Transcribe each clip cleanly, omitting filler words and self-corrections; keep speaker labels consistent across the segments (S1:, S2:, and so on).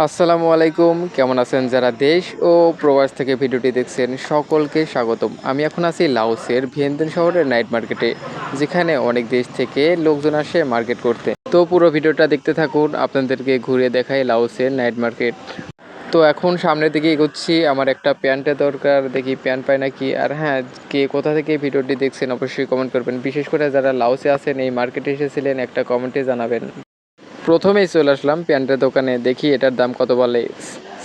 S1: আসসালামু আলাইকুম, কেমন আছেন যারা দেশ ও প্রবাস থেকে ভিডিওটি দেখছেন সকলকে স্বাগতম। আমি এখন আছি লাওসের ভিয়েনদেন শহরের নাইট মার্কেটে, যেখানে অনেক দেশ থেকে লোকজন আসে মার্কেট করতে। তো পুরো ভিডিওটা দেখতে থাকুন, আপনাদেরকে ঘুরে দেখাই লাওসের নাইট মার্কেট। তো এখন সামনের দিকে এগোচ্ছি, আমার একটা প্যান্টের দরকার, দেখি প্যান্ট পাই নাকি। আর হ্যাঁ, কে কোথা থেকে ভিডিওটি দেখছেন অবশ্যই কমেন্ট করবেন, বিশেষ করে যারা লাওসে আছেন, এই মার্কেটে এসেছিলেন একটা কমেন্টে জানাবেন। প্রথমেই চলে আসলাম প্যান্টের দোকানে, দেখি এটার দাম কত বলে।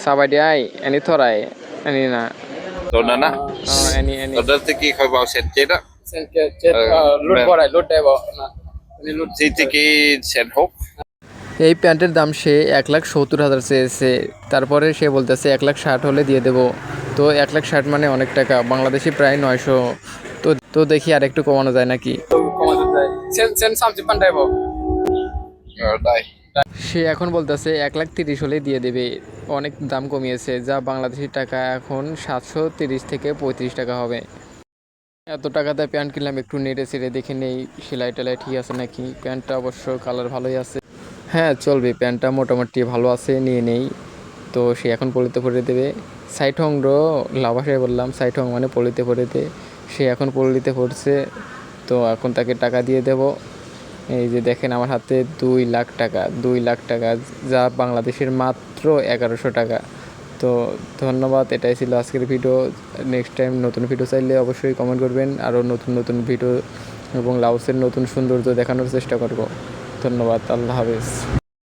S1: সাবাইডি আই এনি থরাই এনি না
S2: Đồ nào nè,
S1: any any
S2: ở đây thì khi khởi vào sen chết á,
S3: লুট
S2: vâng.
S3: বড়াই লুট দেব না লুট
S2: Thì cái sen hút,
S1: এই প্যান্টের দাম সে 1,70,000 চেয়েছে। তারপরে সে বলতেছে 1,60,000 হলে দিয়ে দেবো। তো 1,60,000 মানে অনেক টাকা, বাংলাদেশি প্রায় 900। তো দেখি আর একটু কমানো যায় নাকি।
S3: কমাতে চাই সেন 30만 দেব
S2: ở đây,
S1: সে এখন বলতেছে 1,30,000 হলে দিয়ে দেবে, অনেক দাম কমিয়েছে, যা বাংলাদেশি টাকা এখন 730 থেকে 35 টাকা হবে। এত টাকাতে প্যান্ট কিনলাম, একটু নেড়ে চেড়ে দেখে নেই সেলাই টেলাই ঠিক আছে নাকি। প্যান্টটা অবশ্য কালার ভালোই আছে, হ্যাঁ চলবে, প্যান্টটা মোটামুটি ভালো আছে, নিয়ে নেই। তো সে এখন পলিতে ভরে দেবে। সাইঠং রো লাভাসায় বললাম, সাইঠং মানে পলিতে ভরে দে। সে এখন পলিতে ভরছে, তো এখন তাকে টাকা দিয়ে দেব। এই যে দেখেন আমার হাতে 2,00,000 টাকা, 2,00,000 টাকা, যা বাংলাদেশের মাত্র 1100 টাকা। তো ধন্যবাদ, এটাই ছিল আজকের ভিডিও। নেক্সট টাইম নতুন ভিডিও চাইলে অবশ্যই কমেন্ট করবেন, আরও নতুন নতুন ভিডিও এবং লাওসের নতুন সৌন্দর্য দেখানোর চেষ্টা করব। ধন্যবাদ, আল্লাহ হাফেজ।